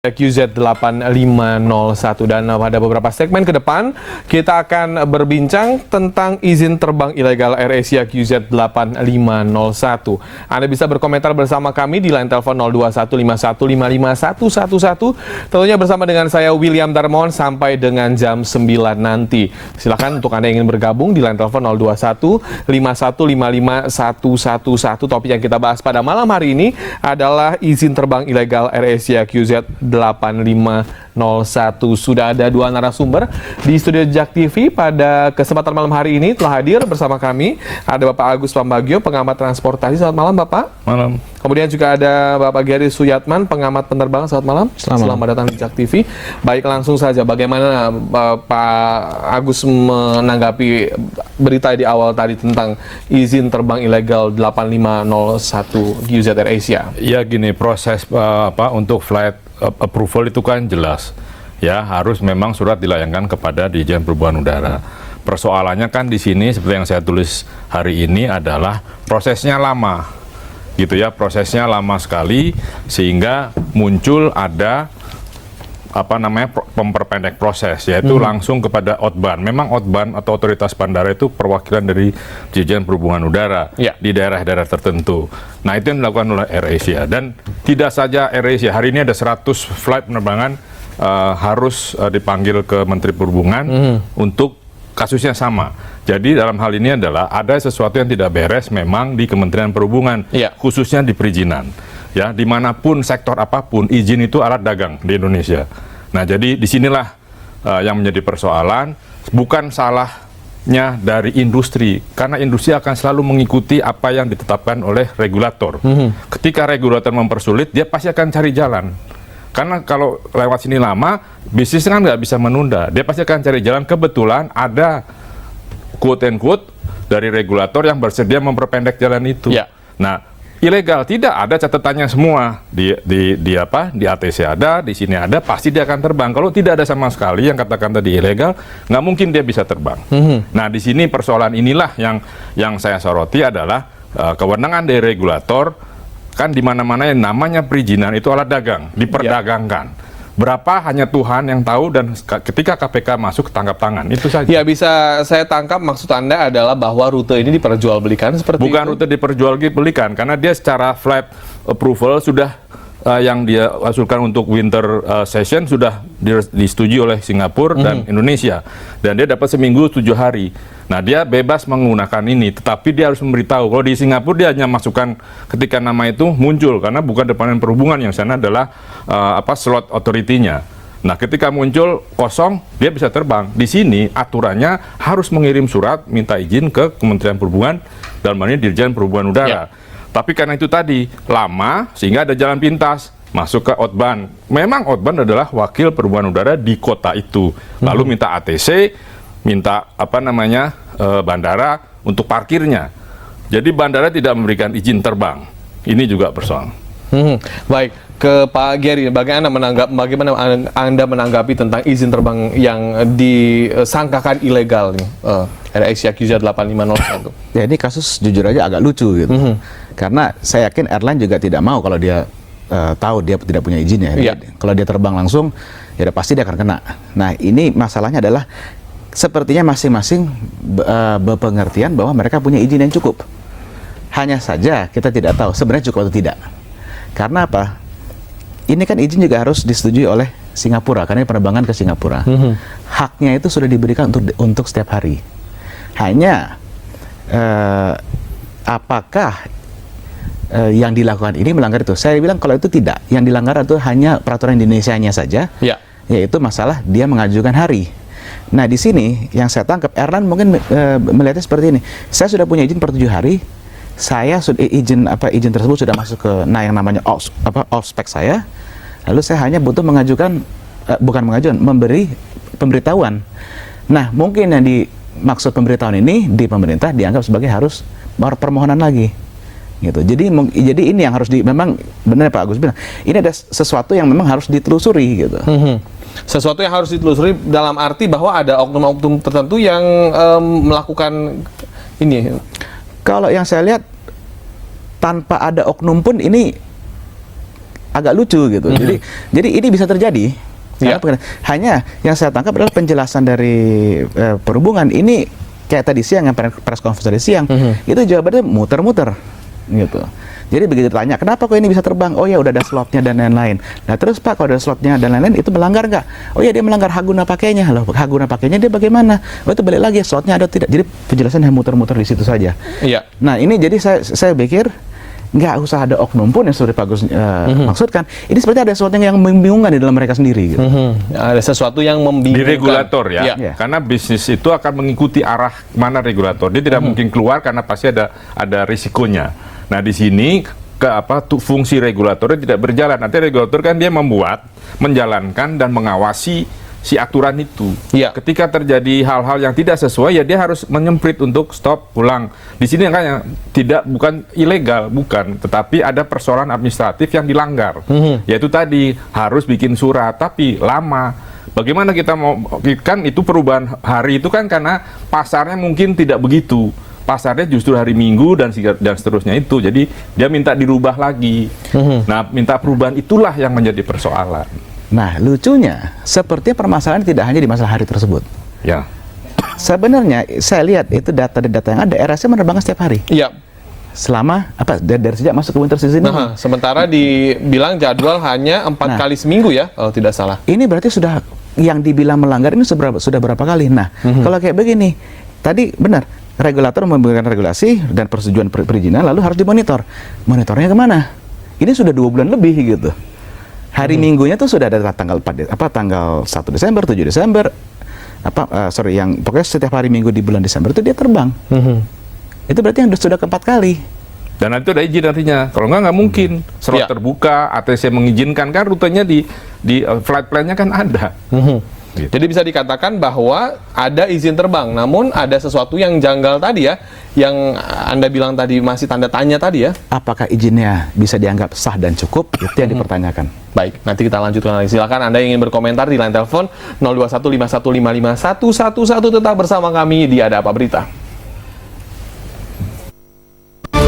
QZ8501, dan pada beberapa segmen ke depan kita akan berbincang tentang izin terbang ilegal AirAsia QZ8501. Anda bisa berkomentar bersama kami di line telepon 02151551111, tentunya bersama dengan saya William Darmawan sampai dengan jam 9 nanti. Silakan untuk Anda yang ingin bergabung di line telepon 02151551111. Topik yang kita bahas pada malam hari ini adalah izin terbang ilegal AirAsia QZ8501. Sudah ada dua narasumber di studio JAK TV pada kesempatan malam hari ini. Telah hadir bersama kami ada Bapak Agus Pambagio, pengamat transportasi. Selamat malam Bapak. Malam. Kemudian juga ada Bapak Gary Suyatman, pengamat penerbangan. Selamat malam. Selamat datang di JAK TV. Baik, langsung saja, bagaimana Pak Agus menanggapi berita di awal tadi tentang izin terbang ilegal 8501 QZ AirAsia? Ya gini, proses untuk flight approval itu kan jelas, ya harus memang surat dilayangkan kepada Dirjen Perhubungan Udara. Persoalannya kan di sini seperti yang saya tulis hari ini adalah prosesnya lama, gitu ya, prosesnya lama sekali sehingga muncul ada memperpendek proses, yaitu langsung kepada OTBAN. Memang OTBAN atau Otoritas Bandara itu perwakilan dari Dirjen Perhubungan Udara di daerah-daerah tertentu. Nah, itu yang dilakukan oleh AirAsia, dan tidak saja AirAsia. Hari ini ada 100 flight penerbangan harus dipanggil ke Menteri Perhubungan untuk kasusnya sama. Jadi dalam hal ini adalah ada sesuatu yang tidak beres memang di Kementerian Perhubungan, khususnya di perizinan. Ya, dimanapun sektor apapun, izin itu alat dagang di Indonesia. Nah, jadi disinilah yang menjadi persoalan, bukan salahnya dari industri, karena industri akan selalu mengikuti apa yang ditetapkan oleh regulator. Ketika regulator mempersulit, dia pasti akan cari jalan. Karena kalau lewat sini lama, bisnis kan nggak bisa menunda. Dia pasti akan cari jalan. Kebetulan ada quote and quote dari regulator yang bersedia memperpendek jalan itu. Nah, ilegal tidak ada catatannya semua di ATC ada, di sini ada, pasti dia akan terbang. Kalau tidak ada sama sekali yang katakan tadi ilegal, nggak mungkin dia bisa terbang. Nah, di sini persoalan inilah yang saya soroti adalah kewenangan dari regulator. Kan di mana-mana yang namanya perizinan itu alat dagang, diperdagangkan. Berapa hanya Tuhan yang tahu, dan ketika KPK masuk tangkap tangan, itu saja. Ya, bisa saya tangkap maksud Anda adalah bahwa rute ini diperjualbelikan seperti Bukan itu? Rute diperjualbelikan, karena dia secara flight approval sudah yang dia usulkan untuk winter session sudah disetujui oleh Singapura dan Indonesia, dan dia dapat seminggu 7 hari. Nah, dia bebas menggunakan ini, tetapi dia harus memberitahu. Kalau di Singapura dia hanya masukkan ketika nama itu muncul, karena bukan Departemen Perhubungan, yang sana adalah slot authority-nya. Nah, ketika muncul kosong, dia bisa terbang. Di sini aturannya harus mengirim surat minta izin ke Kementerian Perhubungan, dalam hal ini Dirjen Perhubungan Udara. Tapi karena itu tadi lama, sehingga ada jalan pintas masuk ke OTBAN. Memang OTBAN adalah wakil perhubungan udara di kota itu. Lalu minta ATC, minta bandara untuk parkirnya. Jadi bandara tidak memberikan izin terbang. Ini juga persoalan. Baik, ke Pak Gary, bagaimana Anda menanggapi tentang izin terbang yang disangkakan ilegal nih, AirAsia QZ8501? Ya, ini kasus jujur aja agak lucu gitu. Karena saya yakin airline juga tidak mau kalau dia tahu dia tidak punya izinnya. Kalau dia terbang langsung, ya pasti dia akan kena. Nah, ini masalahnya adalah sepertinya masing-masing berpengertian bahwa mereka punya izin yang cukup. Hanya saja kita tidak tahu sebenarnya cukup atau tidak. Karena apa? Ini kan izin juga harus disetujui oleh Singapura, karena ini penerbangan ke Singapura. Haknya itu sudah diberikan untuk setiap hari. Hanya apakah yang dilakukan ini melanggar itu? Saya bilang kalau itu tidak. Yang dilanggar itu hanya peraturan Indonesianya saja, yaitu masalah dia mengajukan hari. Nah, di sini yang saya tangkap, airline mungkin melihatnya seperti ini. Saya sudah punya izin per 7 hari. Saya sudah izin tersebut sudah masuk ke yang namanya off spec saya. Lalu saya hanya butuh memberi pemberitahuan. Nah, mungkin yang dimaksud pemberitahuan ini di pemerintah dianggap sebagai harus permohonan lagi. Gitu. Jadi ini yang harus memang benar Pak Agus bilang, ini ada sesuatu yang memang harus ditelusuri gitu. Sesuatu yang harus ditelusuri dalam arti bahwa ada oknum-oknum tertentu yang melakukan ini. Kalau yang saya lihat tanpa ada oknum pun ini agak lucu gitu. Jadi ini bisa terjadi. Hanya yang saya tangkap adalah penjelasan dari perhubungan ini kayak tadi siang yang press conference tadi siang itu jawabannya muter-muter gitu. Jadi begitu ditanya, kenapa kok ini bisa terbang? Oh ya udah ada slotnya dan lain-lain. Nah terus Pak, kalau ada slotnya dan lain-lain itu melanggar nggak? Oh ya dia melanggar hak guna pakainya. Loh, hak guna pakainya dia bagaimana? Oh itu balik lagi, slotnya ada tidak? Jadi penjelasan yang muter-muter di situ saja. Iya. Nah ini jadi saya pikir nggak usah ada oknum pun yang sudah Pak Agus maksudkan. Ini seperti ada sesuatu yang membingungkan di dalam mereka sendiri. Gitu. Ada sesuatu yang membingungkan. Di regulator ya. Karena bisnis itu akan mengikuti arah mana regulator. Dia tidak mungkin keluar karena pasti ada risikonya. Nah di sini fungsi regulatornya tidak berjalan. Nanti regulator kan dia membuat, menjalankan dan mengawasi si aturan itu. Ketika terjadi hal-hal yang tidak sesuai, ya dia harus menyemprit untuk stop, pulang. Di sini kan bukan ilegal, bukan, tetapi ada persoalan administratif yang dilanggar. Yaitu tadi harus bikin surat, tapi lama. Bagaimana kita mau, kan itu perubahan hari itu kan karena pasarnya mungkin tidak begitu. Pasarnya justru hari Minggu dan seterusnya itu. Jadi dia minta dirubah lagi. Nah, minta perubahan itulah yang menjadi persoalan. Nah, lucunya sepertinya permasalahan tidak hanya di masalah hari tersebut. Ya. Sebenarnya saya lihat itu data yang ada, RSC menerbangkan setiap hari. Iya. Selama dari sejak masuk ke winter season ini. Sementara dibilang jadwal hanya 4 kali seminggu ya, kalau tidak salah. Ini berarti sudah yang dibilang melanggar ini sudah berapa kali. Nah, kalau kayak begini, tadi benar, regulator memberikan regulasi dan persetujuan perizinan lalu harus dimonitor. Monitornya kemana? Ini sudah 2 bulan lebih gitu. Hari Minggunya tuh sudah ada tanggal 1 Desember, 7 Desember, yang pokoknya setiap hari Minggu di bulan Desember itu dia terbang. Itu berarti yang sudah keempat kali. Dan itu ada izin artinya. Kalau nggak mungkin. Slot terbuka, ATC mengizinkan, kan rutenya di flight plan-nya kan ada. Gitu. Jadi bisa dikatakan bahwa ada izin terbang, namun ada sesuatu yang janggal tadi ya, yang Anda bilang tadi masih tanda tanya tadi ya. Apakah izinnya bisa dianggap sah dan cukup? Itu yang dipertanyakan. Baik, nanti kita lanjutkan lagi. Silakan Anda yang ingin berkomentar di line telepon 0215155111 tetap bersama kami di Ada Apa Berita.